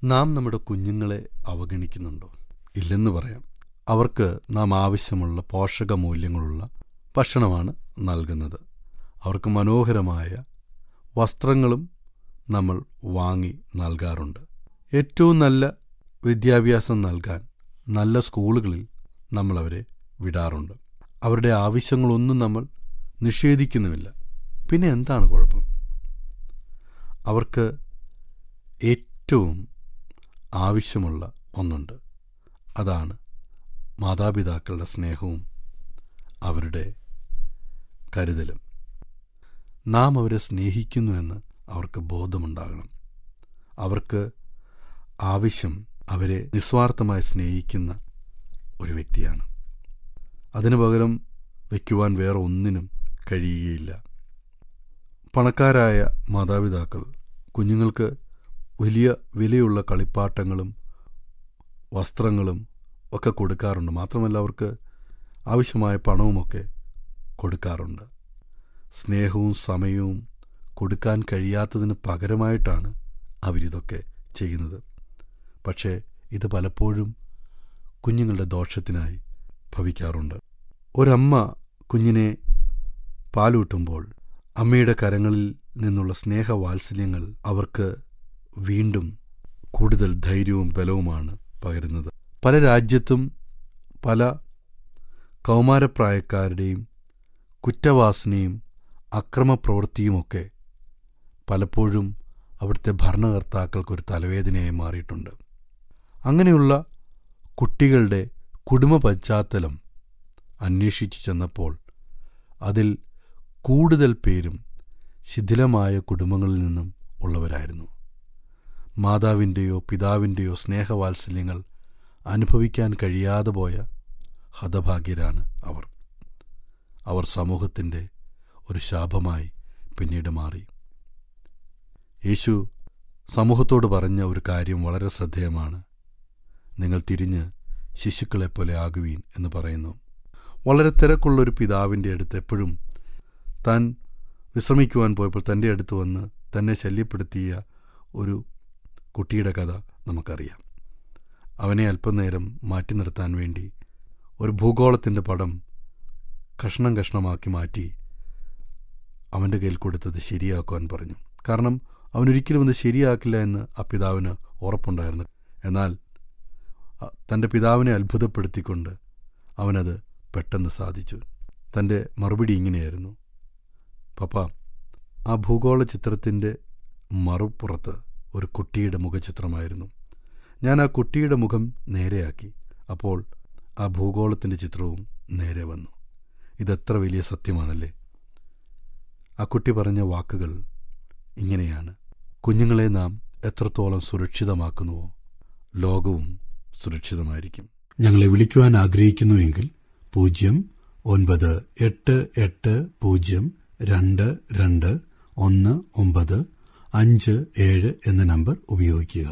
നാം നമ്മുടെ കുഞ്ഞുങ്ങളെ അവഗണിക്കുന്നുണ്ടോ? ഇല്ലെന്ന് പറയാം. അവർക്ക് നാം ആവശ്യമുള്ള പോഷകമൂല്യങ്ങളുള്ള ഭക്ഷണമാണ് നൽകുന്നത്. അവർക്ക് മനോഹരമായ വസ്ത്രങ്ങളും നമ്മൾ വാങ്ങി നൽകാറുണ്ട്. ഏറ്റവും നല്ല വിദ്യാഭ്യാസം നൽകാൻ നല്ല സ്കൂളുകളിൽ നമ്മളവരെ വിടാറുണ്ട്. അവരുടെ ആവശ്യങ്ങളൊന്നും നമ്മൾ നിഷേധിക്കുന്നുമില്ല. പിന്നെ എന്താണ് കുഴപ്പം? അവർക്ക് ഏറ്റവും ആവശ്യമുള്ള ഒന്നുണ്ട്. അതാണ് മാതാപിതാക്കളുടെ സ്നേഹവും അവരുടെ കരുതലും. നാം അവരെ സ്നേഹിക്കുന്നുവെന്ന് അവർക്ക് ബോധമുണ്ടാകണം. അവർക്ക് ആവശ്യം അവരെ നിസ്വാർത്ഥമായി സ്നേഹിക്കുന്ന ഒരു വ്യക്തിയാണ്. അതിനു പകരം വയ്ക്കുവാൻ വേറെ ഒന്നിനും കഴിയുകയില്ല. പണക്കാരായ മാതാപിതാക്കൾ കുഞ്ഞുങ്ങൾക്ക് വലിയ വിലയുള്ള കളിപ്പാട്ടങ്ങളും വസ്ത്രങ്ങളും ഒക്കെ കൊടുക്കാറുണ്ട്. മാത്രമല്ല അവർക്ക് ആവശ്യമായ പണവുമൊക്കെ കൊടുക്കാറുണ്ട്. സ്നേഹവും സമയവും കൊടുക്കാൻ കഴിയാത്തതിന് പകരമായിട്ടാണ് അവരിതൊക്കെ ചെയ്യുന്നത്. പക്ഷേ ഇത് പലപ്പോഴും കുഞ്ഞുങ്ങളുടെ ദോഷത്തിനായി ഭവിക്കാറുണ്ട്. ഒരമ്മ കുഞ്ഞിനെ പാലൂട്ടുമ്പോൾ അമ്മയുടെ കരങ്ങളിൽ നിന്നുള്ള സ്നേഹവാത്സല്യങ്ങൾ അവർക്ക് വീണ്ടും കൂടുതൽ ധൈര്യവും ബലവുമാണ് പകരുന്നത്. പല രാജ്യത്തും പല കൗമാരപ്രായക്കാരുടെയും കുറ്റവാസനയും അക്രമപ്രവൃത്തിയുമൊക്കെ പലപ്പോഴും അവിടുത്തെ ഭരണകർത്താക്കൾക്കൊരു തലവേദനയായി മാറിയിട്ടുണ്ട്. അങ്ങനെയുള്ള കുട്ടികളുടെ കുടുംബ പശ്ചാത്തലം അന്വേഷിച്ചു ചെന്നപ്പോൾ അതിൽ കൂടുതൽ പേരും ശിഥിലമായ കുടുംബങ്ങളിൽ നിന്നും ഉള്ളവരായിരുന്നു. മാതാവിൻ്റെയോ പിതാവിൻ്റെയോ സ്നേഹവാത്സല്യങ്ങൾ അനുഭവിക്കാൻ കഴിയാതെ പോയ ഹതഭാഗ്യരാണ് അവർ. അവർ സമൂഹത്തിൻ്റെ ഒരു ശാപമായി പിന്നീട് മാറി. യേശു സമൂഹത്തോട് പറഞ്ഞ ഒരു കാര്യം വളരെ ശ്രദ്ധേയമാണ്. നിങ്ങൾ തിരിഞ്ഞ് ശിശുക്കളെപ്പോലെ ആകുവീൻ എന്ന് പറയുന്നു. വളരെ തിരക്കുള്ളൊരു പിതാവിൻ്റെ അടുത്ത് എപ്പോഴും താൻ വിശ്രമിക്കുവാൻ പോയപ്പോൾ തൻ്റെ അടുത്ത് വന്ന് തന്നെ ശല്യപ്പെടുത്തിയ ഒരു കുട്ടിയുടെ കഥ നമുക്കറിയാം. അവനെ അല്പനേരം മാറ്റി നിർത്താൻ വേണ്ടി ഒരു ഭൂഗോളത്തിൻ്റെ പടം കഷ്ണം കഷ്ണമാക്കി മാറ്റി അവൻ്റെ കയ്യിൽ കൊടുത്തത് ശരിയാക്കുവാൻ പറഞ്ഞു. കാരണം അവനൊരിക്കലും അത് ശരിയാക്കില്ല എന്ന് ആ പിതാവിന് ഉറപ്പുണ്ടായിരുന്നു. എന്നാൽ തൻ്റെ പിതാവിനെ അത്ഭുതപ്പെടുത്തിക്കൊണ്ട് അവനത് പെട്ടെന്ന് സാധിച്ചു. തൻ്റെ മറുപടി ഇങ്ങനെയായിരുന്നു: പപ്പ, ആ ഭൂഗോള ചിത്രത്തിൻ്റെ മറുപുറത്ത് ഒരു കുട്ടിയുടെ മുഖചിത്രമായിരുന്നു. ഞാൻ ആ കുട്ടിയുടെ മുഖം നേരെയാക്കി. അപ്പോൾ ആ ഭൂഗോളത്തിൻ്റെ ചിത്രവും നേരെ വന്നു. ഇതെത്ര വലിയ സത്യമാണല്ലേ! ആ കുട്ടി പറഞ്ഞ വാക്കുകൾ ഇങ്ങനെയാണ്: കുഞ്ഞുങ്ങളെ നാം എത്രത്തോളം സുരക്ഷിതമാക്കുന്നുവോ ലോകവും സുരക്ഷിതമായിരിക്കും. ഞങ്ങളെ വിളിക്കുവാൻ ആഗ്രഹിക്കുന്നുവെങ്കിൽ 098802221957 എന്ന നമ്പർ ഉപയോഗിക്കുക.